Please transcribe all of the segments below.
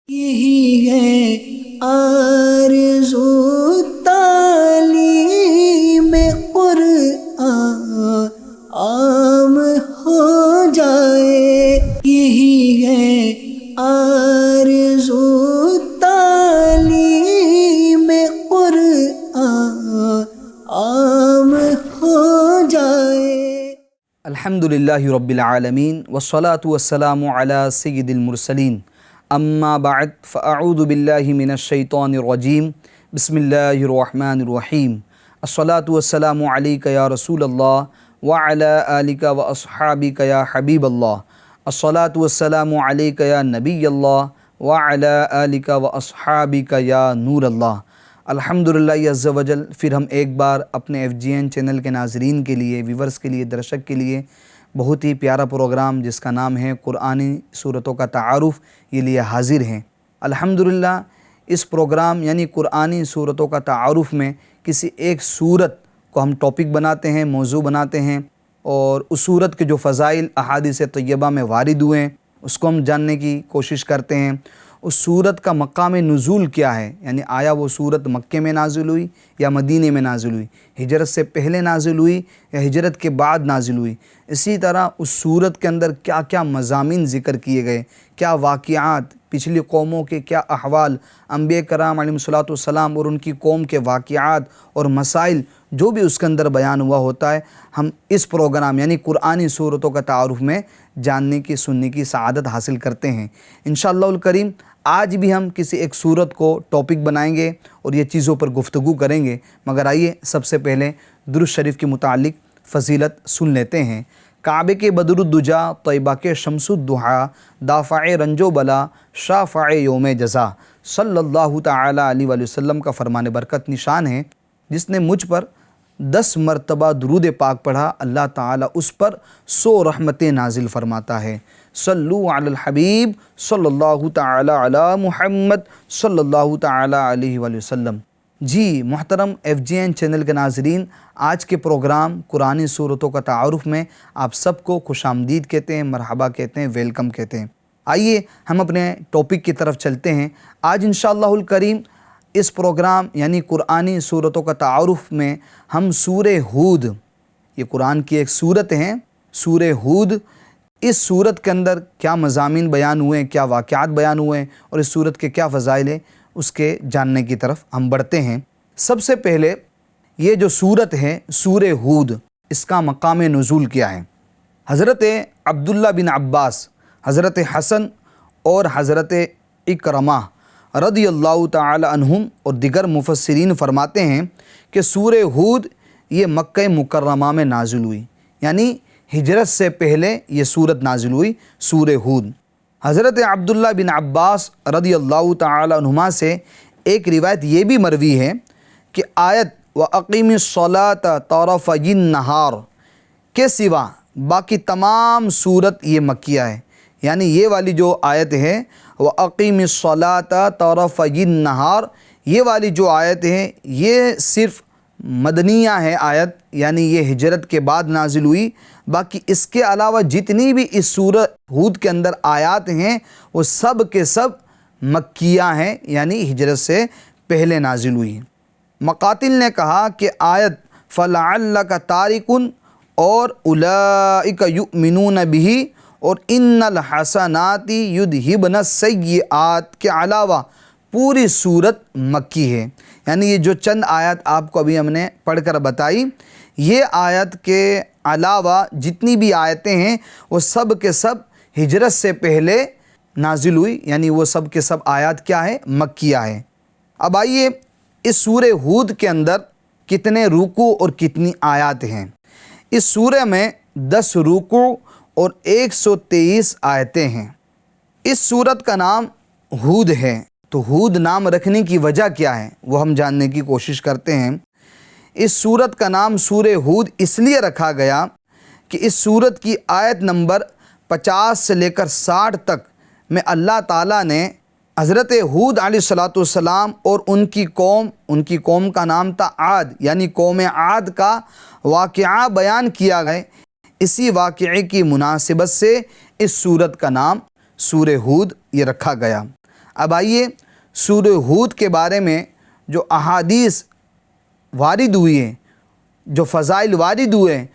یہی ہے آرزو تعلیم قرآن عام ہو جائے، یہی ہے آرزو تعلیم قرآن عام ہو جائے۔ الحمدللہ رب العالمین والصلاة والسلام علی سید المرسلین، اما بعد فاعوذ باللہ من الشیطان الرجیم، بسم اللہ الرحمن الرحیم۔ الصلاة والسلام علیک یا رسول اللہ وعلی آلک واصحابک یا حبیب اللہ، الصلاة والسلام علیک یا نبی اللہ وعلی آلک واصحابک یا نور اللہ۔ الحمدللہ عز و جل، پھر ہم ایک بار اپنے FGN چینل کے ناظرین کے لیے، ویورز کے لیے، درشک کے لیے بہت ہی پیارا پروگرام جس کا نام ہے قرآنی صورتوں کا تعارف، یہ لیے حاضر ہیں۔ الحمدللہ اس پروگرام یعنی قرآنی صورتوں کا تعارف میں کسی ایک صورت کو ہم ٹاپک بناتے ہیں، موضوع بناتے ہیں، اور اس صورت کے جو فضائل احادیث طیبہ میں وارد ہوئے ہیں اس کو ہم جاننے کی کوشش کرتے ہیں۔ اس صورت کا مقام نزول کیا ہے، یعنی آیا وہ صورت مکے میں نازل ہوئی یا مدینے میں نازل ہوئی، ہجرت سے پہلے نازل ہوئی یا ہجرت کے بعد نازل ہوئی۔ اسی طرح اس صورت کے اندر کیا کیا مضامین ذکر کیے گئے، کیا واقعات، پچھلی قوموں کے کیا احوال، انبیاء کرام علیہ الصلوۃ والسلام اور ان کی قوم کے واقعات اور مسائل جو بھی اس کے اندر بیان ہوا ہوتا ہے، ہم اس پروگرام یعنی قرآنی صورتوں کا تعارف میں جاننے کی سننے کی سعادت حاصل کرتے ہیں۔ انشاءاللہ الکریم آج بھی ہم کسی ایک صورت کو ٹاپک بنائیں گے اور یہ چیزوں پر گفتگو کریں گے، مگر آئیے سب سے پہلے درود شریف کے متعلق فضیلت سن لیتے ہیں۔ کعبے کے بدر الدجا، طیبہ کے شمس الضحیٰ، دافع رنج و بلا، شافع یوم جزا، صلی اللہ تعالی علیہ وآلہ وسلم کا فرمان برکت نشان ہے، جس نے مجھ پر 10 مرتبہ درود پاک پڑھا، اللہ تعالیٰ اس پر 100 رحمتیں نازل فرماتا ہے۔ صلو علی الحبیب صلی اللہ تعالی علی محمد صلی اللہ تعالی علیہ وآلہ وسلم۔ جی محترم FGN چینل کے ناظرین، آج کے پروگرام قرآنی صورتوں کا تعارف میں آپ سب کو خوش آمدید کہتے ہیں، مرحبا کہتے ہیں، ویلکم کہتے ہیں۔ آئیے ہم اپنے ٹاپک کی طرف چلتے ہیں۔ آج انشاءاللہ الکریم اس پروگرام یعنی قرآنی صورتوں کا تعارف میں ہم سورہ ہود، یہ قرآن کی ایک صورت ہے، سورہ ہود، اس صورت کے اندر کیا مضامین بیان ہوئے ہیں، کیا واقعات بیان ہوئے ہیں اور اس صورت کے کیا فضائل ہیں، اس کے جاننے کی طرف ہم بڑھتے ہیں۔ سب سے پہلے یہ جو صورت ہے سورہ ہود، اس کا مقام نزول کیا ہے؟ حضرت عبداللہ بن عباس، حضرت حسن اور حضرت اکرمہ رضی اللہ تعالی عنہم اور دیگر مفسرین فرماتے ہیں کہ سورہ ہود یہ مکہ مکرمہ میں نازل ہوئی، یعنی ہجرت سے پہلے یہ صورت نازل ہوئی، سورہ ہود۔ حضرت عبداللہ بن عباس رضی اللہ تعالی عنہما سے ایک روایت یہ بھی مروی ہے کہ آیت وَأَقِمِ الصَّلَاةَ طَرَفَيِ النَّهَارِ کے سوا باقی تمام صورت یہ مکیہ ہے، یعنی یہ والی جو آیت ہے وَأَقِمِ الصَّلَاةَ طَرَفَيِ النَّهَارِ، یہ والی جو آیت ہے یہ صرف مدنیہ ہے آیت، یعنی یہ ہجرت کے بعد نازل ہوئی۔ باقی اس کے علاوہ جتنی بھی اس سورہ ہود کے اندر آیات ہیں وہ سب کے سب مکیہ ہیں، یعنی ہجرت سے پہلے نازل ہوئی۔ مقاتل نے کہا کہ آیت فَلَعَلَّكَ تَارِكٌ اور أُولَئِكَ يُؤْمِنُونَ بِهِ اور إِنَّ الْحَسَنَاتِ يُذْهِبْنَ السَّيِّئَاتِ کے علاوہ پوری صورت مکی ہے، یعنی یہ جو چند آیات آپ کو ابھی ہم نے پڑھ کر بتائی، یہ آیت کے علاوہ جتنی بھی آیتیں ہیں وہ سب کے سب ہجرت سے پہلے نازل ہوئی، یعنی وہ سب کے سب آیات کیا ہے؟ مکیہ ہے۔ اب آئیے اس سورہ ہود کے اندر کتنے رکوع اور کتنی آیات ہیں؟ اس سورہ میں 10 رکوع اور 123 آیتیں ہیں۔ اس سورت کا نام ہود ہے، تو ہود نام رکھنے کی وجہ کیا ہے وہ ہم جاننے کی کوشش کرتے ہیں۔ اس سورت کا نام سورہ ہود اس لیے رکھا گیا کہ اس سورت کی آیت نمبر 50 سے لے کر 60 تک میں اللہ تعالیٰ نے حضرت ہود علیہ الصلوۃ والسلام اور ان کی قوم کا نام تھا عاد، یعنی قوم عاد کا واقعہ بیان کیا گیا۔ اسی واقعے کی مناسبت سے اس سورت کا نام سورہ ہود یہ رکھا گیا۔ اب آئیے سورہ ہود کے بارے میں جو احادیث وارد ہوئی ہیں، جو فضائل وارد ہوئے ہیں،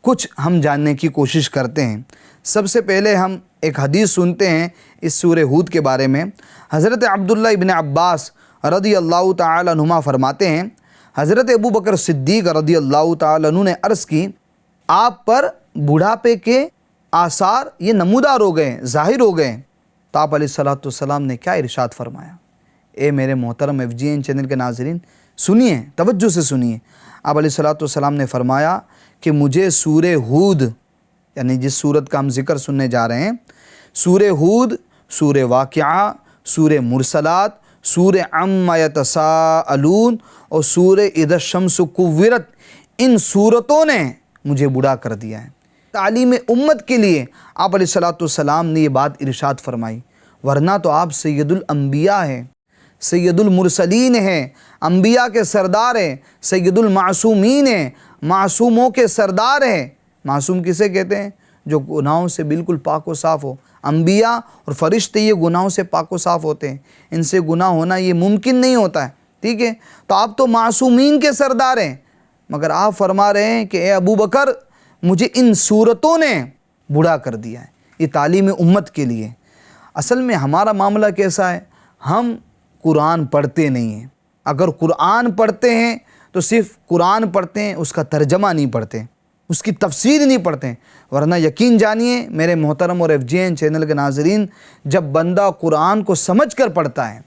کچھ ہم جاننے کی کوشش کرتے ہیں۔ سب سے پہلے ہم ایک حدیث سنتے ہیں اس سورہ ہود کے بارے میں۔ حضرت عبداللہ ابن عباس رضی اللہ تعالی عنہما فرماتے ہیں، حضرت ابو بکر صدیق رضی اللہ تعالی عنہ نے عرض کی، آپ پر بڑھاپے کے آثار یہ نمودار ہو گئے، ظاہر ہو گئے۔ تو آپ علیہ السلام نے کیا ارشاد فرمایا؟ اے میرے محترم FGN چینل کے ناظرین، سنیے، توجہ سے سنیے۔ آپ علیہ السلام نے فرمایا کہ مجھے سورہ ہود، یعنی جس سورت کا ہم ذکر سننے جا رہے ہیں، سورہ ہود، سورہ واقعہ، سورہ مرسلات، سورہ عما یتساءلون اور سورہ اذا الشمس کورت، ان سورتوں نے مجھے بوڑھا کر دیا ہے۔ تعلیم امت کے لیے آپ علیہ السلام نے یہ بات ارشاد فرمائی، ورنہ تو آپ سید الانبیاء ہیں، سید المرسلین ہیں، انبیاء کے سردار ہیں، سید المعصومین ہیں، معصوموں کے سردار ہیں۔ معصوم کسے کہتے ہیں؟ جو گناہوں سے بالکل پاک و صاف ہو۔ انبیاء اور فرشتے یہ گناہوں سے پاک و صاف ہوتے ہیں، ان سے گناہ ہونا یہ ممکن نہیں ہوتا ہے، ٹھیک ہے؟ تو آپ تو معصومین کے سردار ہیں، مگر آپ فرما رہے ہیں کہ اے ابو بکر مجھے ان صورتوں نے بوڑھا کر دیا ہے۔ یہ تعلیم امت کے لیے۔ اصل میں ہمارا معاملہ کیسا ہے؟ ہم قرآن پڑھتے نہیں ہیں۔ اگر قرآن پڑھتے ہیں تو صرف قرآن پڑھتے ہیں، اس کا ترجمہ نہیں پڑھتے، اس کی تفسیر نہیں پڑھتے، ورنہ یقین جانیے میرے محترم اور FGN چینل کے ناظرین، جب بندہ قرآن کو سمجھ کر پڑھتا ہے،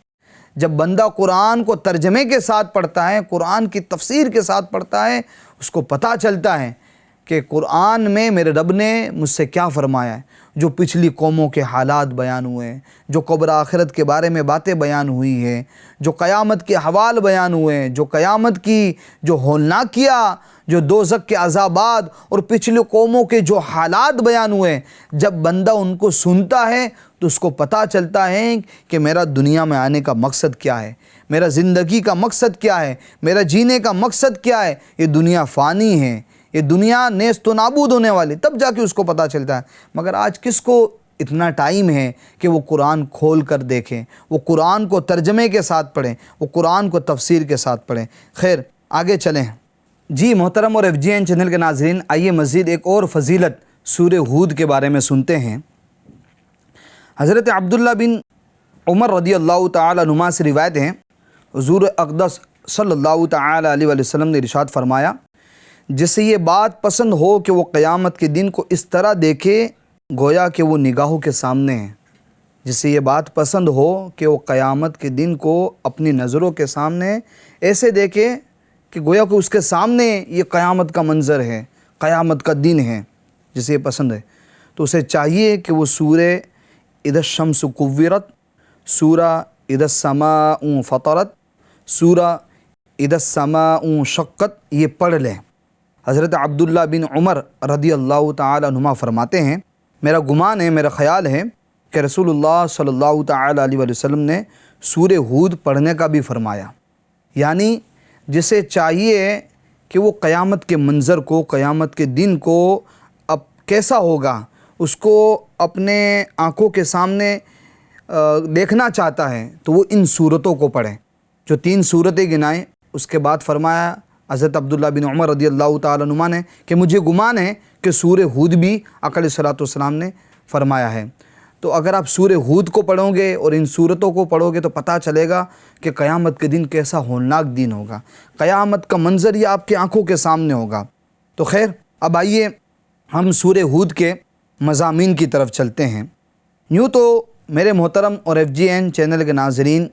جب بندہ قرآن کو ترجمے کے ساتھ پڑھتا ہے، قرآن کی تفسیر کے ساتھ پڑھتا ہے، اس کو پتہ چلتا ہے کہ قرآن میں میرے رب نے مجھ سے کیا فرمایا ہے۔ جو پچھلی قوموں کے حالات بیان ہوئے ہیں، جو قبر آخرت کے بارے میں باتیں بیان ہوئی ہیں، جو قیامت کے حوال بیان ہوئے ہیں، جو قیامت کی جو ہولناکیہ، جو دوزخ کے عذابات اور پچھلی قوموں کے جو حالات بیان ہوئے ہیں، جب بندہ ان کو سنتا ہے تو اس کو پتہ چلتا ہے کہ میرا دنیا میں آنے کا مقصد کیا ہے، میرا زندگی کا مقصد کیا ہے، میرا جینے کا مقصد کیا ہے۔ یہ دنیا فانی ہے، یہ دنیا نیست و نابود ہونے والی، تب جا کے اس کو پتہ چلتا ہے۔ مگر آج کس کو اتنا ٹائم ہے کہ وہ قرآن کھول کر دیکھیں، وہ قرآن کو ترجمے کے ساتھ پڑھیں، وہ قرآن کو تفسیر کے ساتھ پڑھیں؟ خیر، آگے چلیں۔ جی محترم اور FGN چینل کے ناظرین، آئیے مزید ایک اور فضیلت سورہ ہود کے بارے میں سنتے ہیں۔ حضرت عبداللہ بن عمر رضی اللہ تعالی عنہما سے روایت ہیں، حضور اقدس صلی اللہ تعالی علیہ وسلم نے ارشاد فرمایا، جسے یہ بات پسند ہو کہ وہ قیامت کے دن کو اس طرح دیکھے گویا کہ وہ نگاہوں کے سامنے ہے، جسے یہ بات پسند ہو کہ وہ قیامت کے دن کو اپنی نظروں کے سامنے ایسے دیکھے کہ گویا کہ اس کے سامنے یہ قیامت کا منظر ہے، قیامت کا دن ہے، جسے یہ پسند ہے، تو اسے چاہیے کہ وہ سورہ اذا الشمس کورت، سورہ اذا السماء فطرت، سورہ اذا السماء شقت یہ پڑھ لیں۔ حضرت عبداللہ بن عمر رضی اللہ تعالی عنہما فرماتے ہیں، میرا گمان ہے، میرا خیال ہے کہ رسول اللہ صلی اللہ تعالی علیہ وسلم نے سورہ ہود پڑھنے کا بھی فرمایا، یعنی جسے چاہیے کہ وہ قیامت کے منظر کو، قیامت کے دن کو اب کیسا ہوگا اس کو اپنے آنکھوں کے سامنے دیکھنا چاہتا ہے تو وہ ان صورتوں کو پڑھیں، جو 3 صورتیں گنائیں۔ اس کے بعد فرمایا حضرت عبداللہ بن عمر رضی اللہ تعالیٰ عنہما نے کہ مجھے گمان ہے کہ سورہ ہود بھی آقا علیہ السلام نے فرمایا ہے۔ تو اگر آپ سورہ ہود کو پڑھو گے اور ان صورتوں کو پڑھو گے تو پتہ چلے گا کہ قیامت کے دن کیسا ہولناک دن ہوگا، قیامت کا منظر یہ آپ کی آنکھوں کے سامنے ہوگا۔ تو خیر، اب آئیے ہم سورہ ہود کے مضامین کی طرف چلتے ہیں۔ یوں تو میرے محترم اور FGN چینل کے ناظرین،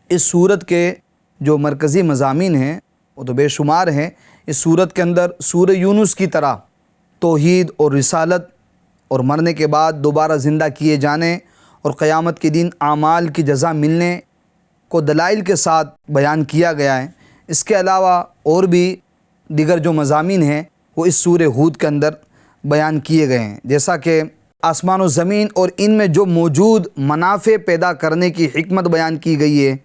اس سورت کے جو مرکزی مضامین ہیں وہ تو بے شمار ہیں۔ اس سورت کے اندر سورہ یونس کی طرح توحید اور رسالت اور مرنے کے بعد دوبارہ زندہ کیے جانے اور قیامت کے دن اعمال کی جزا ملنے کو دلائل کے ساتھ بیان کیا گیا ہے۔ اس کے علاوہ اور بھی دیگر جو مضامین ہیں وہ اس سورہ ہود کے اندر بیان کیے گئے ہیں، جیسا کہ آسمان و زمین اور ان میں جو موجود منافع پیدا کرنے کی حکمت بیان کی گئی ہے۔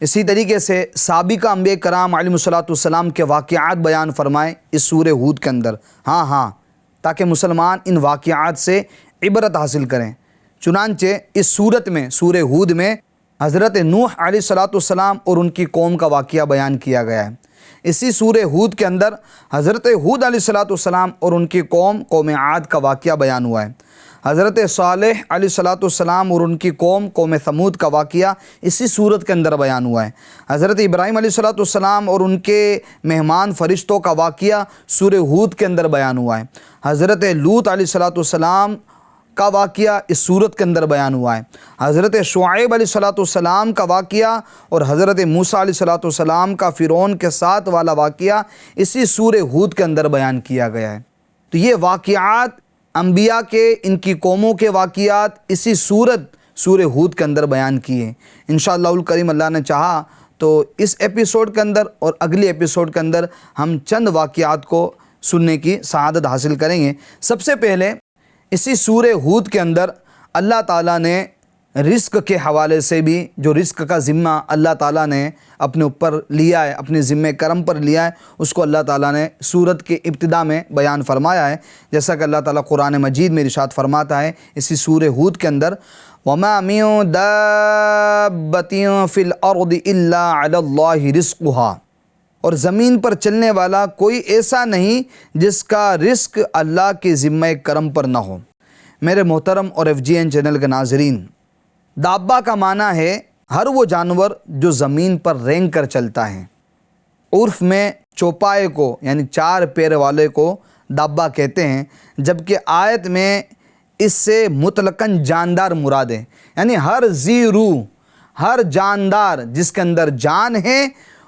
اسی طریقے سے سابقہ انبیاء کرام علیہ السلام کے واقعات بیان فرمائے اس سورہ ہود کے اندر، ہاں تاکہ مسلمان ان واقعات سے عبرت حاصل کریں۔ چنانچہ اس سورت میں، سورہ ہود میں حضرت نوح علیہ الصلوۃ والسلام اور ان کی قوم کا واقعہ بیان کیا گیا ہے۔ اسی سورہ ہود کے اندر حضرت ہود علیہ الصلوۃ والسلام اور ان کی قوم عاد کا واقعہ بیان ہوا ہے۔ حضرت صالح علیہ الصلوۃ والسلام اور ان کی قوم ثمود کا واقعہ اسی صورت کے اندر بیان ہوا ہے۔ حضرت ابراہیم علیہ الصلوۃ والسلام اور ان کے مہمان فرشتوں کا واقعہ سورہ ہود کے اندر بیان ہوا ہے۔ حضرت لوط علیہ الصلوۃ والسلام کا واقعہ اس صورت کے اندر بیان ہوا ہے۔ حضرت شعیب علیہ الصلوۃ والسلام کا واقعہ اور حضرت موسیٰ علیہ الصلوۃ والسلام کا فرعون کے ساتھ والا واقعہ اسی سورہ ہود کے اندر بیان کیا گیا ہے۔ تو یہ واقعات انبیاء کے، ان کی قوموں کے واقعات اسی سورہ ہود کے اندر بیان کیے۔ انشاءاللہ الکریم اللہ نے چاہا تو اس ایپیسوڈ کے اندر اور اگلی ایپیسوڈ کے اندر ہم چند واقعات کو سننے کی سعادت حاصل کریں گے۔ سب سے پہلے اسی سورہ ہود کے اندر اللہ تعالیٰ نے رزق کے حوالے سے بھی، جو رزق کا ذمہ اللہ تعالیٰ نے اپنے اوپر لیا ہے، اپنے ذمہ کرم پر لیا ہے، اس کو اللہ تعالیٰ نے سورت کے ابتدا میں بیان فرمایا ہے۔ جیسا کہ اللہ تعالیٰ قرآن مجید میں ارشاد فرماتا ہے اسی سورہ ہود کے اندر، وَمَا مِن دَابَّةٍ فِي الْأَرْضِ إِلَّا عَلَى اللَّهِ رِزْقُهَا، اور زمین پر چلنے والا کوئی ایسا نہیں جس کا رزق اللہ کے ذمہ کرم پر نہ ہو۔ میرے محترم اور FGN چینل کے ناظرین، دابہ کا معنی ہے ہر وہ جانور جو زمین پر رینگ کر چلتا ہے۔ عرف میں چوپائے کو یعنی 4 پیر والے کو دابہ کہتے ہیں، جبکہ آیت میں اس سے مطلقاً جاندار مراد ہے، یعنی ہر ذی روح، ہر جاندار جس کے اندر جان ہے،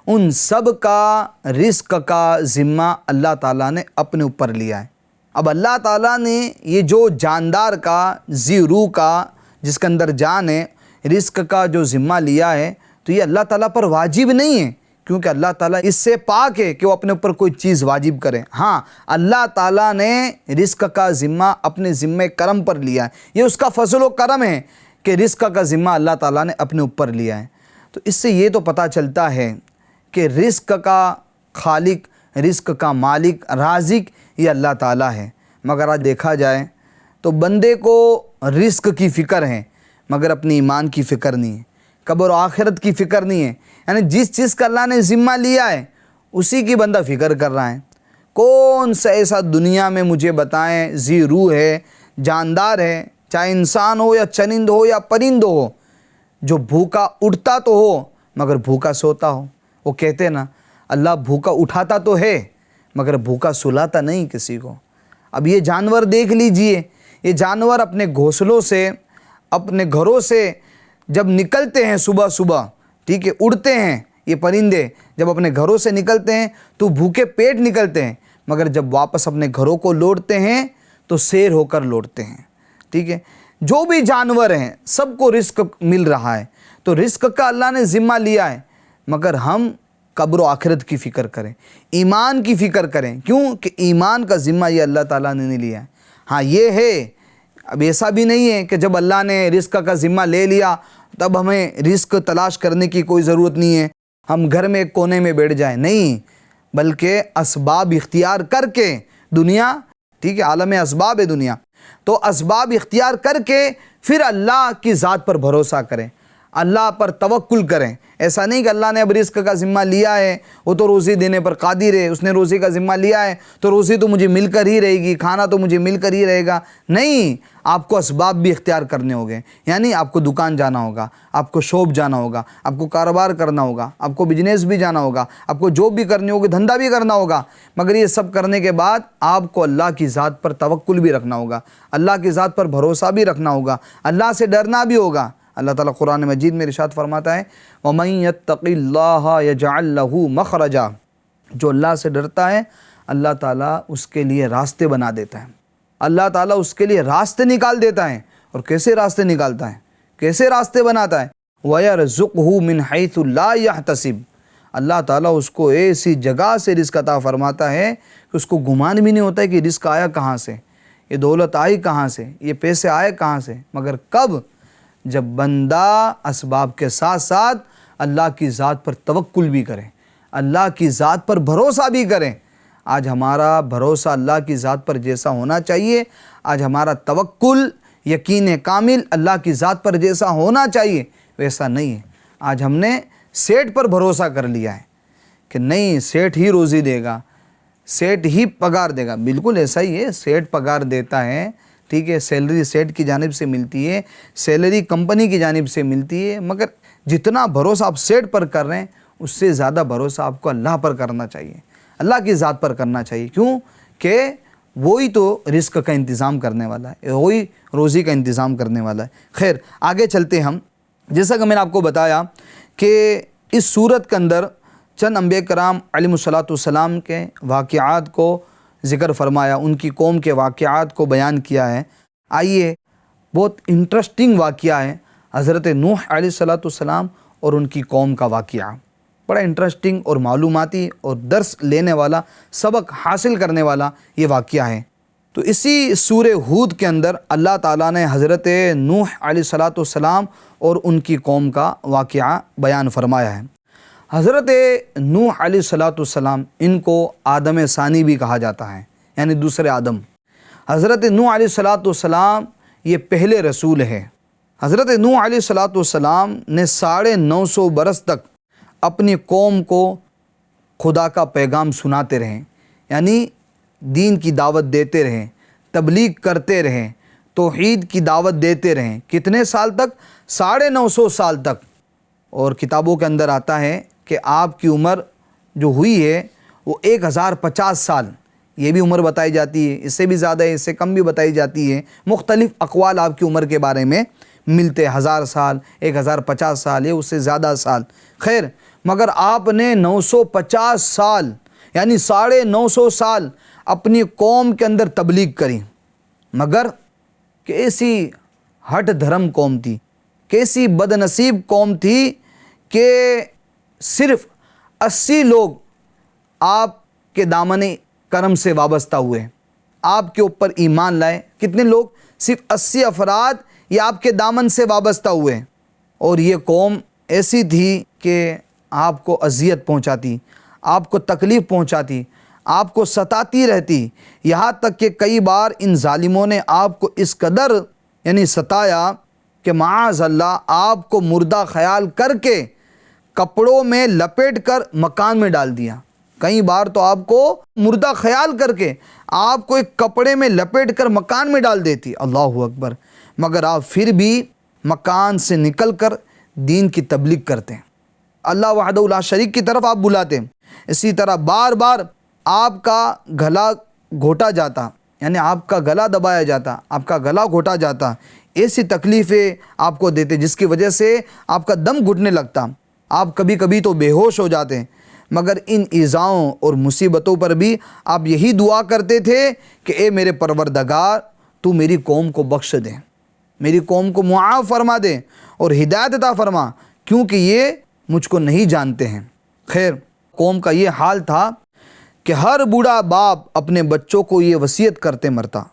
ان سب کا رزق کا ذمہ اللہ تعالیٰ نے اپنے اوپر لیا ہے۔ اب اللہ تعالیٰ نے یہ جو جاندار کا، ذی روح کا، جس کے اندر جان ہے، رزق کا جو ذمہ لیا ہے، تو یہ اللہ تعالیٰ پر واجب نہیں ہے، کیونکہ اللہ تعالیٰ اس سے پاک ہے کہ وہ اپنے اوپر کوئی چیز واجب کرے۔ ہاں، اللہ تعالیٰ نے رزق کا ذمہ اپنے ذمہ کرم پر لیا ہے، یہ اس کا فضل و کرم ہے کہ رزق کا ذمہ اللہ تعالیٰ نے اپنے اوپر لیا ہے۔ تو اس سے یہ تو پتہ چلتا ہے کہ رزق کا خالق، رزق کا مالک، رازق یہ اللہ تعالیٰ ہے۔ مگر آج دیکھا جائے تو بندے کو رزق کی فکر ہے مگر اپنی ایمان کی فکر نہیں ہے، قبر و آخرت کی فکر نہیں ہے۔ یعنی جس چیز کا اللہ نے ذمہ لیا ہے اسی کی بندہ فکر کر رہا ہے۔ کون سا ایسا دنیا میں مجھے بتائیں ذی روح ہے، جاندار ہے، چاہے انسان ہو یا چرند ہو یا پرند ہو، جو بھوکا اٹھتا تو ہو مگر بھوکا سوتا ہو۔ وہ کہتے ہیں نا، اللہ بھوکا اٹھاتا تو ہے مگر بھوکا سلاتا نہیں کسی کو۔ اب یہ جانور دیکھ لیجئے، یہ جانور اپنے گھونسلوں سے، اپنے گھروں سے جب نکلتے ہیں صبح صبح، ٹھیک ہے، اڑتے ہیں، یہ پرندے جب اپنے گھروں سے نکلتے ہیں تو بھوکے پیٹ نکلتے ہیں، مگر جب واپس اپنے گھروں کو لوٹتے ہیں تو سیر ہو کر لوٹتے ہیں، ٹھیک ہے۔ جو بھی جانور ہیں سب کو رزق مل رہا ہے، تو رزق کا اللہ نے ذمہ لیا ہے، مگر ہم قبر و آخرت کی فکر کریں، ایمان کی فکر کریں، کیوں کہ ایمان کا ذمہ یہ اللہ تعالیٰ نے نہیں لیا ہے۔ ہاں یہ ہے، اب ایسا بھی نہیں ہے کہ جب اللہ نے رزق کا ذمہ لے لیا تب ہمیں رزق تلاش کرنے کی کوئی ضرورت نہیں ہے، ہم گھر میں ایک کونے میں بیٹھ جائیں، نہیں، بلکہ اسباب اختیار کر کے، دنیا ٹھیک ہے، عالم اسباب ہے دنیا، تو اسباب اختیار کر کے پھر اللہ کی ذات پر بھروسہ کریں، اللہ پر توکل کریں۔ ایسا نہیں کہ اللہ نے اب رزق کا ذمہ لیا ہے، وہ تو روزی دینے پر قادر ہے، اس نے روزی کا ذمہ لیا ہے تو روزی تو مجھے مل کر ہی رہے گی، کھانا تو مجھے مل کر ہی رہے گا۔ نہیں، آپ کو اسباب بھی اختیار کرنے ہوگے، یعنی آپ کو دکان جانا ہوگا، آپ کو شاپ جانا ہوگا، آپ کو کاروبار کرنا ہوگا، آپ کو بزنس بھی جانا ہوگا، آپ کو جاب بھی کرنی ہوگی، دھندا بھی کرنا ہوگا، مگر یہ سب کرنے کے بعد آپ کو اللہ کی ذات پر توکل بھی رکھنا ہوگا، اللہ کی ذات پر بھروسہ بھی رکھنا ہوگا، اللہ سے ڈرنا بھی ہوگا۔ اللہ تعالیٰ قرآن مجید میں ارشاد فرماتا ہے، وَمَن يَتَّقِ اللَّهَ يَجْعَل لَّهُ مَخْرَجًا، جو اللہ سے ڈرتا ہے اللہ تعالیٰ اس کے لیے راستے بنا دیتا ہے، اللہ تعالیٰ اس کے لیے راستے نکال دیتا ہے۔ اور کیسے راستے نکالتا ہے، کیسے راستے بناتا ہے؟ وَيَرْزُقْهُ مِنْ حَيْثُ لَا يَحْتَسِبُ، اللہ تعالیٰ اس کو ایسی جگہ سے رزق عطا فرماتا ہے کہ اس کو گمان بھی نہیں ہوتا ہے کہ رزق آیا کہاں سے، یہ دولت آئی کہاں سے، یہ پیسے آئے کہاں سے، مگر کب؟ جب بندہ اسباب کے ساتھ ساتھ اللہ کی ذات پر توکل بھی کرے، اللہ کی ذات پر بھروسہ بھی کریں۔ آج ہمارا بھروسہ اللہ کی ذات پر جیسا ہونا چاہیے، آج ہمارا توکل، یقین کامل اللہ کی ذات پر جیسا ہونا چاہیے، ویسا نہیں ہے۔ آج ہم نے سیٹ پر بھروسہ کر لیا ہے کہ نہیں سیٹ ہی روزی دے گا، سیٹ ہی پگار دے گا۔ بالکل ایسا ہی ہے، سیٹ پگار دیتا ہے، ٹھیک ہے، سیلری سیٹ کی جانب سے ملتی ہے، سیلری کمپنی کی جانب سے ملتی ہے، مگر جتنا بھروسہ آپ سیٹ پر کر رہے ہیں اس سے زیادہ بھروسہ آپ کو اللہ پر کرنا چاہیے، اللہ کی ذات پر کرنا چاہیے۔ کیوں کہ وہی تو رزق کا انتظام کرنے والا ہے، وہی روزی کا انتظام کرنے والا ہے۔ خیر آگے چلتے ہم، جیسا کہ میں نے آپ کو بتایا کہ اس صورت کے اندر چند انبیاء کرام علیہ الصلاۃ والسلام کے واقعات کو ذکر فرمایا، ان کی قوم کے واقعات کو بیان کیا ہے۔ آئیے بہت انٹرسٹنگ واقعہ ہے حضرت نوح علیہ الصلاۃ والسلام اور ان کی قوم کا واقعہ، بڑا انٹرسٹنگ اور معلوماتی اور درس لینے والا، سبق حاصل کرنے والا یہ واقعہ ہے۔ تو اسی سورہ ہود کے اندر اللہ تعالیٰ نے حضرت نوح علیہ الصلاۃ والسلام اور ان کی قوم کا واقعہ بیان فرمایا ہے۔ حضرت نوح علیہ الصلاۃ والسلام، ان کو آدم ثانی بھی کہا جاتا ہے، یعنی دوسرے آدم۔ حضرت نوح علیہ الصلاۃ والسلام یہ پہلے رسول ہے۔ حضرت نوح علیہ الصلاۃ والسلام نے 950 برس تک اپنی قوم کو خدا کا پیغام سناتے رہیں، یعنی دین کی دعوت دیتے رہیں، تبلیغ کرتے رہیں، توحید کی دعوت دیتے رہیں۔ کتنے سال تک؟ 950 سال تک۔ اور کتابوں کے اندر آتا ہے کہ آپ کی عمر جو ہوئی ہے وہ 1050 سال، یہ بھی عمر بتائی جاتی ہے، اس سے بھی زیادہ ہے، اس سے کم بھی بتائی جاتی ہے۔ مختلف اقوال آپ کی عمر کے بارے میں ملتے، 1000 سال، 1050 سال، یہ اس سے زیادہ سال۔ خیر مگر آپ نے 950 سال یعنی 950 سال اپنی قوم کے اندر تبلیغ کری، مگر کیسی ہٹ دھرم قوم تھی، کیسی بد نصیب قوم تھی کہ صرف 80 لوگ آپ کے دامن کرم سے وابستہ ہوئے، آپ کے اوپر ایمان لائے۔ کتنے لوگ؟ صرف 80 افراد یہ آپ کے دامن سے وابستہ ہوئے، اور یہ قوم ایسی تھی کہ آپ کو اذیت پہنچاتی، آپ کو تکلیف پہنچاتی، آپ کو ستاتی رہتی، یہاں تک کہ کئی بار ان ظالموں نے آپ کو اس قدر یعنی ستایا کہ معاذ اللہ آپ کو مردہ خیال کر کے کپڑوں میں لپیٹ کر مکان میں ڈال دیا۔ کئی بار تو آپ کو مردہ خیال کر کے آپ کو ایک کپڑے میں لپیٹ کر مکان میں ڈال دیتی، اللہ اکبر، مگر آپ پھر بھی مکان سے نکل کر دین کی تبلیغ کرتے ہیں، اللہ وحدہ لا شریک کی طرف آپ بلاتے ہیں۔ اسی طرح بار بار آپ کا گلا گھوٹا جاتا، یعنی آپ کا گلا دبایا جاتا، آپ کا گلا گھوٹا جاتا، ایسی تکلیفیں آپ کو دیتے جس کی وجہ سے آپ کا دم گھٹنے لگتا، آپ کبھی کبھی تو بے ہوش ہو جاتے ہیں۔ مگر ان ایذاؤں اور مصیبتوں پر بھی آپ یہی دعا کرتے تھے کہ اے میرے پروردگار تو میری قوم کو بخش دے، میری قوم کو معاف فرما دے اور ہدایت عطا فرما، کیونکہ یہ مجھ کو نہیں جانتے ہیں۔ خیر قوم کا یہ حال تھا کہ ہر بوڑھا باپ اپنے بچوں کو یہ وصیت کرتے مرتا۔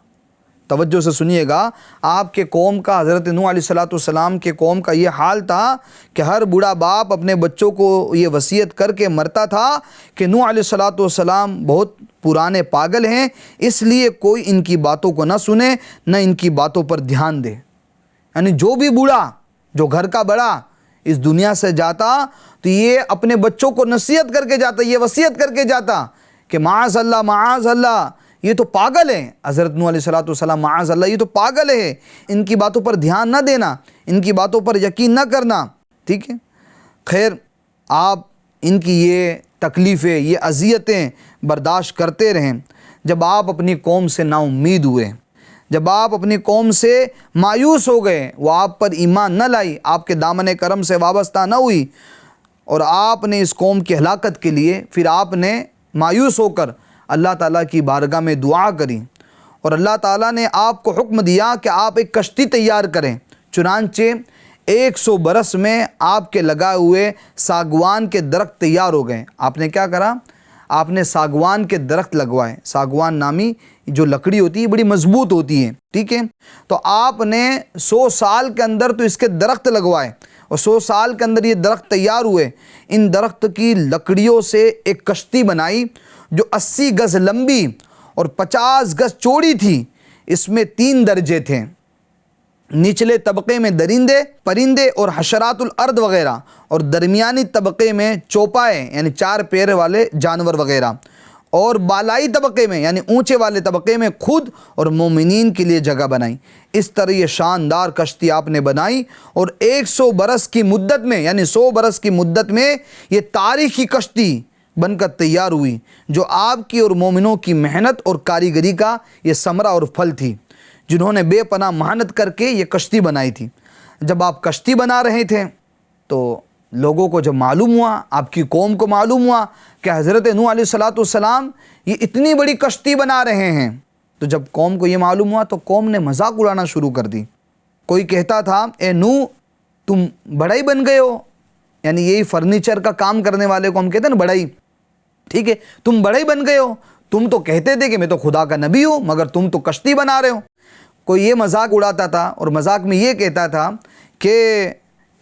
توجہ سے سنیے گا، آپ کے قوم کا، حضرت نوح علیہ الصلاۃ والسلام کے قوم کا یہ حال تھا کہ ہر بوڑھا باپ اپنے بچوں کو یہ وصیت کر کے مرتا تھا کہ نوح علیہ الصلاۃ والسلام بہت پرانے پاگل ہیں، اس لیے کوئی ان کی باتوں کو نہ سنے، نہ ان کی باتوں پر دھیان دے۔ یعنی جو بھی بوڑھا، جو گھر کا بڑا اس دنیا سے جاتا تو یہ اپنے بچوں کو نصیحت کر کے جاتا، یہ وصیت کر کے جاتا کہ معاذ اللہ معاذ اللہ یہ تو پاگل ہیں، حضرت نوح علیہ الصلاۃ والسلام معاذ اللہ یہ تو پاگل ہے، ان کی باتوں پر دھیان نہ دینا، ان کی باتوں پر یقین نہ کرنا، ٹھیک ہے۔ خیر آپ ان کی یہ تکلیفیں، یہ اذیتیں برداشت کرتے رہیں۔ جب آپ اپنی قوم سے نا امید ہوئے، جب آپ اپنی قوم سے مایوس ہو گئے، وہ آپ پر ایمان نہ لائی، آپ کے دامن کرم سے وابستہ نہ ہوئی، اور آپ نے اس قوم کی ہلاکت کے لیے پھر آپ نے مایوس ہو کر اللہ تعالیٰ کی بارگاہ میں دعا کری، اور اللہ تعالیٰ نے آپ کو حکم دیا کہ آپ ایک کشتی تیار کریں۔ چنانچہ 100 برس میں آپ کے لگائے ہوئے ساگوان کے درخت تیار ہو گئے۔ آپ نے کیا کرا؟ آپ نے ساگوان کے درخت لگوائے۔ ساگوان نامی جو لکڑی ہوتی ہے بڑی مضبوط ہوتی ہے، ٹھیک ہے۔ تو آپ نے 100 سال کے اندر تو اس کے درخت لگوائے، اور 100 سال کے اندر یہ درخت تیار ہوئے۔ ان درخت کی لکڑیوں سے ایک کشتی بنائی جو 80 گز لمبی اور 50 گز چوڑی تھی، اس میں 3 درجے تھے، نچلے طبقے میں درندے پرندے اور حشرات الارض وغیرہ، اور درمیانی طبقے میں چوپائے یعنی 4 پیر والے جانور وغیرہ، اور بالائی طبقے میں یعنی اونچے والے طبقے میں خود اور مومنین کے لیے جگہ بنائی۔ اس طرح یہ شاندار کشتی آپ نے بنائی، اور 100 برس کی مدت میں یعنی 100 برس کی مدت میں یہ تاریخی کشتی بن کر تیار ہوئی، جو آپ کی اور مومنوں کی محنت اور کاریگری کا یہ ثمرہ اور پھل تھی، جنہوں نے بے پناہ محنت کر کے یہ کشتی بنائی تھی۔ جب آپ کشتی بنا رہے تھے تو لوگوں کو جب معلوم ہوا، آپ کی قوم کو معلوم ہوا کہ حضرت نوح علیہ السلام یہ اتنی بڑی کشتی بنا رہے ہیں، تو جب قوم کو یہ معلوم ہوا تو قوم نے مذاق اڑانا شروع کر دی۔ کوئی کہتا تھا اے نوح تم بڑائی بن گئے ہو، یعنی یہی فرنیچر کا کام کرنے والے کو ہم کہتے ہیں نا بڑائی، ٹھیک ہے، تم بڑائی بن گئے ہو، تم تو کہتے تھے کہ میں تو خدا کا نبی ہوں، مگر تم تو کشتی بنا رہے ہو۔ کوئی یہ مذاق اڑاتا تھا، اور مذاق میں یہ کہتا تھا کہ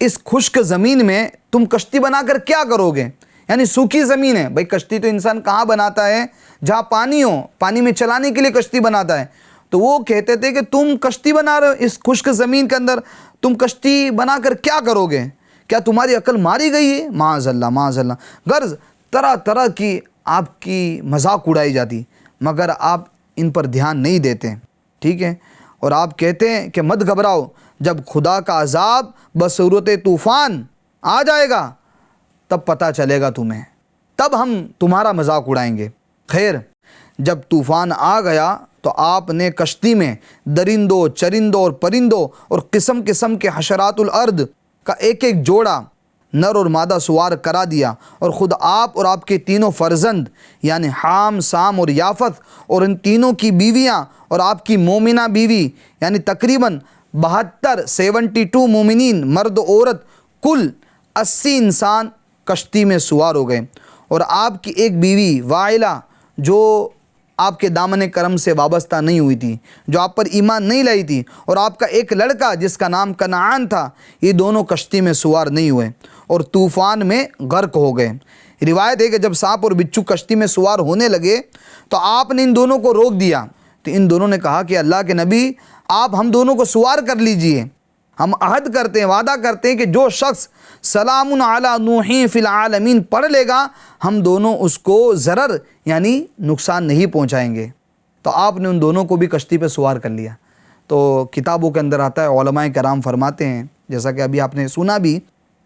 اس خشک زمین میں تم کشتی بنا کر کیا کرو گے، یعنی سوکھی زمین ہے، بھائی کشتی تو انسان کہاں بناتا ہے؟ جہاں پانی ہو، پانی میں چلانے کے لیے کشتی بناتا ہے۔ تو وہ کہتے تھے کہ تم کشتی بنا رہے ہو اس خشک زمین کے اندر، تم کشتی بنا کر کیا کرو گے؟ کیا تمہاری عقل ماری گئی ہے؟ معاذ اللہ معاذ اللہ۔ غرض طرح طرح کی آپ کی مذاق اڑائی جاتی، مگر آپ ان پر دھیان نہیں دیتے، ٹھیک ہے، اور آپ کہتے ہیں کہ مت گھبراؤ، جب خدا کا عذاب بصورت طوفان آ جائے گا تب پتہ چلے گا تمہیں، تب ہم تمہارا مذاق اڑائیں گے۔ خیر، جب طوفان آ گیا تو آپ نے کشتی میں درندوں چرندوں اور پرندوں اور قسم قسم کے حشرات الارض کا ایک ایک جوڑا نر اور مادہ سوار کرا دیا، اور خود آپ اور آپ کے تینوں فرزند یعنی حام سام اور یافت اور ان تینوں کی بیویاں اور آپ کی مومنہ بیوی یعنی تقریباً 72 مومنین مرد و عورت کل 80 انسان کشتی میں سوار ہو گئے، اور آپ کی ایک بیوی وائلہ جو آپ کے دامن کرم سے وابستہ نہیں ہوئی تھی، جو آپ پر ایمان نہیں لائی تھی، اور آپ کا ایک لڑکا جس کا نام کنعان تھا، یہ دونوں کشتی میں سوار نہیں ہوئے اور طوفان میں غرق ہو گئے۔ روایت ہے کہ جب سانپ اور بچھو کشتی میں سوار ہونے لگے تو آپ نے ان دونوں کو روک دیا، تو ان دونوں نے کہا کہ اللہ کے نبی آپ ہم دونوں کو سوار کر لیجئے، ہم عہد کرتے ہیں، وعدہ کرتے ہیں کہ جو شخص سلام علی نوح فی العالمین پڑھ لے گا ہم دونوں اس کو ضرر یعنی نقصان نہیں پہنچائیں گے۔ تو آپ نے ان دونوں کو بھی کشتی پہ سوار کر لیا۔ تو کتابوں کے اندر آتا ہے، علماء کرام فرماتے ہیں، جیسا کہ ابھی آپ نے سنا بھی،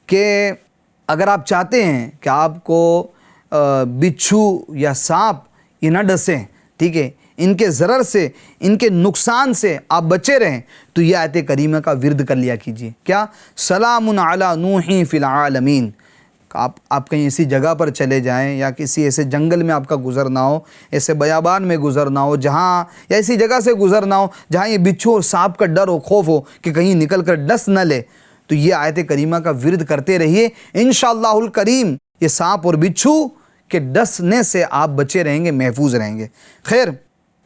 کہ اگر آپ چاہتے ہیں کہ آپ کو بچھو یا سانپ یہ نہ ڈسیں، ٹھیک ہے، ان کے ضرر سے ان کے نقصان سے آپ بچے رہیں، تو یہ آیت کریمہ کا ورد کر لیا کیجیے۔ کیا؟ سلام علی نوح فی العالمین۔ آپ کہیں ایسی جگہ پر چلے جائیں یا کسی ایسے جنگل میں آپ کا گزرنا ہو، ایسے بیابان میں گزرنا ہو جہاں، یا ایسی جگہ سے گزرنا ہو جہاں یہ بچھو اور سانپ کا ڈر ہو، خوف ہو کہ کہیں نکل کر ڈس نہ لے، تو یہ آیت کریمہ کا ورد کرتے رہیے، انشاءاللہ الکریم یہ سانپ اور بچھو کے ڈسنے سے آپ بچے رہیں گے، محفوظ رہیں گے۔ خیر،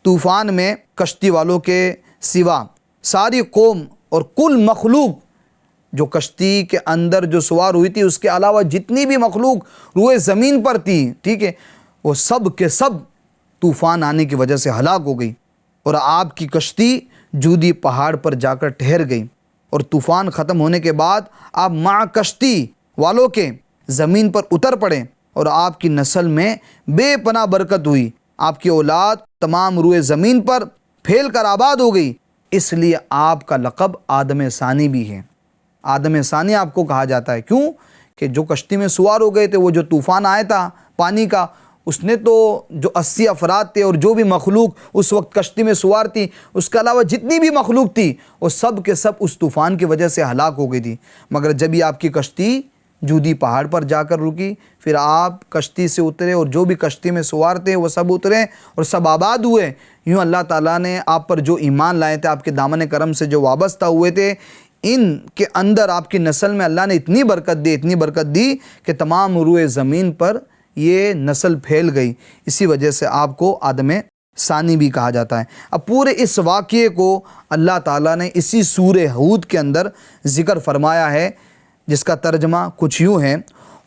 طوفان میں کشتی والوں کے سوا ساری قوم اور کل مخلوق جو کشتی کے اندر جو سوار ہوئی تھی، اس کے علاوہ جتنی بھی مخلوق روئے زمین پر تھی، ٹھیک ہے، وہ سب کے سب طوفان آنے کی وجہ سے ہلاک ہو گئی، اور آپ کی کشتی جودی پہاڑ پر جا کر ٹھہر گئی، اور طوفان ختم ہونے کے بعد آپ مع کشتی والوں کے زمین پر اتر پڑے، اور آپ کی نسل میں بے پناہ برکت ہوئی، آپ کی اولاد تمام روئے زمین پر پھیل کر آباد ہو گئی، اس لیے آپ کا لقب آدم ثانی بھی ہے۔ آدم ثانی آپ کو کہا جاتا ہے، کیوں کہ جو کشتی میں سوار ہو گئے تھے، وہ جو طوفان آیا تھا پانی کا، اس نے تو جو 80 افراد تھے اور جو بھی مخلوق اس وقت کشتی میں سوار تھی، اس کے علاوہ جتنی بھی مخلوق تھی، وہ سب کے سب اس طوفان کی وجہ سے ہلاک ہو گئی تھی۔ مگر جب یہ آپ کی کشتی جودی پہاڑ پر جا کر رکی، پھر آپ کشتی سے اترے اور جو بھی کشتی میں سوار تھے وہ سب اترے اور سب آباد ہوئے۔ یوں اللہ تعالیٰ نے آپ پر جو ایمان لائے تھے، آپ کے دامن کرم سے جو وابستہ ہوئے تھے، ان کے اندر آپ کی نسل میں اللہ نے اتنی برکت دی کہ تمام روئے زمین پر یہ نسل پھیل گئی، اسی وجہ سے آپ کو آدم ثانی بھی کہا جاتا ہے۔ اب پورے اس واقعے کو اللہ تعالیٰ نے اسی سورہ ہود کے اندر ذکر فرمایا ہے، جس کا ترجمہ کچھ یوں ہے،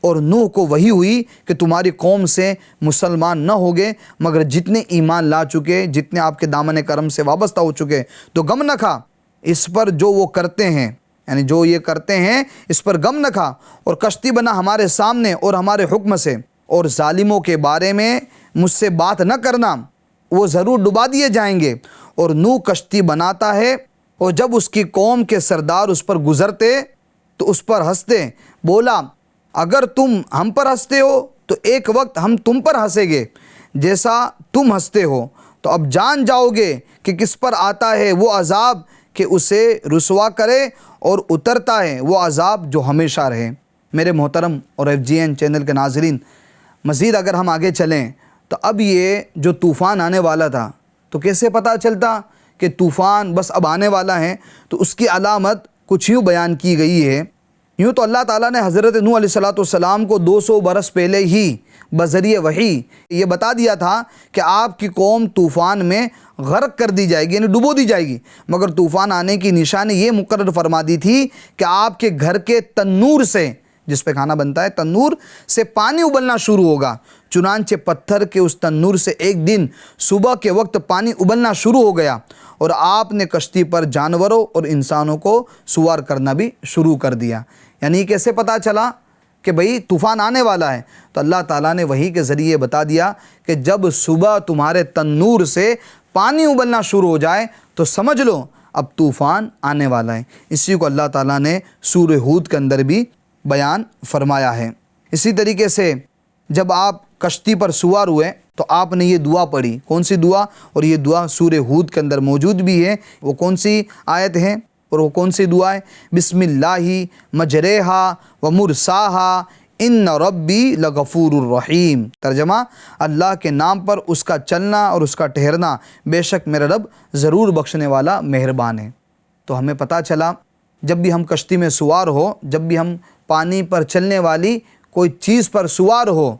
اور نوح کو وحی ہوئی کہ تمہاری قوم سے مسلمان نہ ہوگے مگر جتنے ایمان لا چکے، جتنے آپ کے دامن کرم سے وابستہ ہو چکے، تو غم نہ کھا، اس پر جو وہ کرتے ہیں، یعنی جو یہ کرتے ہیں اس پر غم نہ کھا، اور کشتی بنا ہمارے سامنے اور ہمارے حکم سے، اور ظالموں کے بارے میں مجھ سے بات نہ کرنا، وہ ضرور ڈبا دیے جائیں گے۔ اور نوح کشتی بناتا ہے، اور جب اس کی قوم کے سردار اس پر گزرتے تو اس پر ہنستے، بولا اگر تم ہم پر ہنستے ہو تو ایک وقت ہم تم پر ہنسیں گے جیسا تم ہنستے ہو، تو اب جان جاؤ گے کہ کس پر آتا ہے وہ عذاب کہ اسے رسوا کرے، اور اترتا ہے وہ عذاب جو ہمیشہ رہے۔ میرے محترم اور FGN چینل کے ناظرین، مزید اگر ہم آگے چلیں تو اب یہ جو طوفان آنے والا تھا تو کیسے پتہ چلتا کہ طوفان بس اب آنے والا ہے؟ تو اس کی علامت کچھ یوں بیان کی گئی ہے۔ یوں تو اللہ تعالیٰ نے حضرت نوح علیہ السلام کو 200 برس پہلے ہی بذریعہ وحی یہ بتا دیا تھا کہ آپ کی قوم طوفان میں غرق کر دی جائے گی، یعنی ڈبو دی جائے گی، مگر طوفان آنے کی نشانی یہ مقرر فرما دی تھی کہ آپ کے گھر کے تنور سے، جس پہ کھانا بنتا ہے، تنور سے پانی ابلنا شروع ہوگا۔ چنانچہ پتھر کے اس تنور سے ایک دن صبح کے وقت پانی ابلنا شروع ہو گیا، اور آپ نے کشتی پر جانوروں اور انسانوں کو سوار کرنا بھی شروع کر دیا۔ یعنی کیسے پتہ چلا کہ بھئی طوفان آنے والا ہے؟ تو اللہ تعالیٰ نے وحی کے ذریعے بتا دیا کہ جب صبح تمہارے تنور سے پانی ابلنا شروع ہو جائے تو سمجھ لو اب طوفان آنے والا ہے۔ اسی کو اللہ تعالیٰ نے سورہ ہود کے اندر بھی بیان فرمایا ہے۔ اسی طریقے سے جب آپ کشتی پر سوار ہوئے تو آپ نے یہ دعا پڑھی۔ کون سی دعا؟ اور یہ دعا سورہ ہود کے اندر موجود بھی ہے۔ وہ کون سی آیت ہے اور وہ کون سی دعا ہے؟ بسم اللہ مجریہا و مرساہا ان ربی لغفور الرحیم۔ ترجمہ، اللہ کے نام پر اس کا چلنا اور اس کا ٹھہرنا، بے شک میرا رب ضرور بخشنے والا مہربان ہے۔ تو ہمیں پتہ چلا جب بھی ہم کشتی میں سوار ہو، جب بھی ہم پانی پر چلنے والی کوئی چیز پر سوار ہو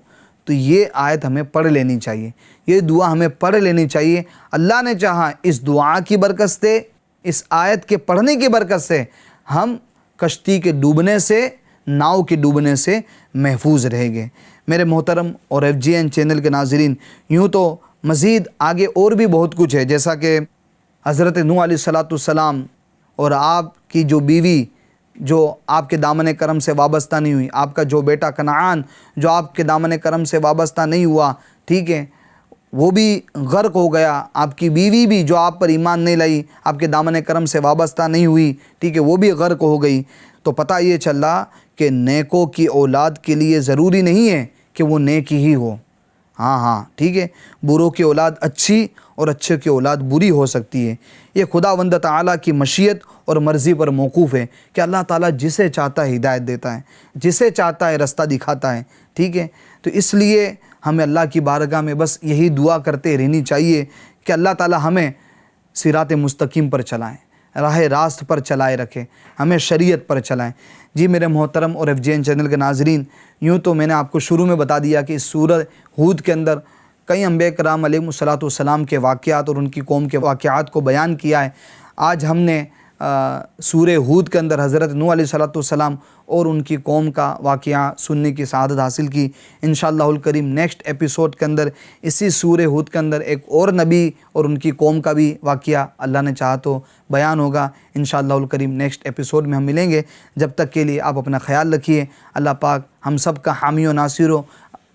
تو یہ آیت ہمیں پڑھ لینی چاہیے، یہ دعا ہمیں پڑھ لینی چاہیے۔ اللہ نے چاہا اس دعا کی برکت سے، اس آیت کے پڑھنے کی برکت سے ہم کشتی کے ڈوبنے سے، ناؤ کے ڈوبنے سے محفوظ رہیں گے۔ میرے محترم اور FGN چینل کے ناظرین، یوں تو مزید آگے اور بھی بہت کچھ ہے، جیسا کہ حضرت نوح علیہ السلام اور آپ کی جو بیوی جو آپ کے دامن کرم سے وابستہ نہیں ہوئی، آپ کا جو بیٹا کنعان جو آپ کے دامن کرم سے وابستہ نہیں ہوا، ٹھیک ہے، وہ بھی غرق ہو گیا۔ آپ کی بیوی بھی جو آپ پر ایمان نہیں لائی، آپ کے دامن کرم سے وابستہ نہیں ہوئی، ٹھیک ہے، وہ بھی غرق ہو گئی۔ تو پتہ یہ چلا کہ نیکوں کی اولاد کے لیے ضروری نہیں ہے کہ وہ نیک ہی ہو، ہاں ٹھیک ہے، بروں کی اولاد اچھی اور اچھے کی اولاد بری ہو سکتی ہے۔ یہ خداوند تعالیٰ کی مشیت اور مرضی پر موقوف ہے کہ اللہ تعالیٰ جسے چاہتا ہے ہدایت دیتا ہے، جسے چاہتا ہے رستہ دکھاتا ہے، ٹھیک ہے۔ تو اس لیے ہمیں اللہ کی بارگاہ میں بس یہی دعا کرتے رہنی چاہیے کہ اللہ تعالیٰ ہمیں صراط مستقیم پر چلائیں، راہ راست پر چلائے رکھے، ہمیں شریعت پر چلائیں۔ جی میرے محترم اور FGN چینل کے ناظرین، یوں تو میں نے آپ کو شروع میں بتا دیا کہ اس سورہ ہود کے اندر کئی انبیاء کرام علیہم السلام کے واقعات اور ان کی قوم کے واقعات کو بیان کیا ہے۔ آج ہم نے سورہ ہود کے اندر حضرت نوح علیہ السلام اور ان کی قوم کا واقعہ سننے کی سعادت حاصل کی۔ انشاءاللہ الکریم نیکسٹ ایپیسوڈ کے اندر اسی سورہ ہود کے اندر ایک اور نبی اور ان کی قوم کا بھی واقعہ اللہ نے چاہا تو بیان ہوگا۔ انشاءاللہ الکریم نیکسٹ ایپیسوڈ میں ہم ملیں گے۔ جب تک کے لیے آپ اپنا خیال رکھیے۔ اللہ پاک ہم سب کا حامی و ناصر ہو،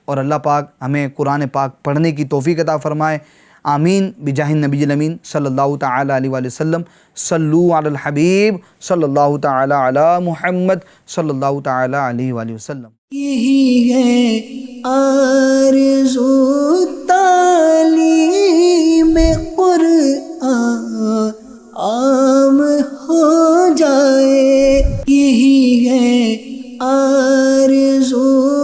اور اللہ پاک ہمیں قرآن پاک پڑھنے کی توفیق عطا فرمائے۔ آمین بجاہ النبی الامین صلی اللہ تعالی علیہ وآلہ وسلم۔ صلو علی الحبیب صلی اللہ تعالی علی محمد صلی اللہ تعالی علیہ وآلہ وسلم۔ یہی ہے آرزو تعلیم قرآن عام ہو جائے، یہی ہے آرزو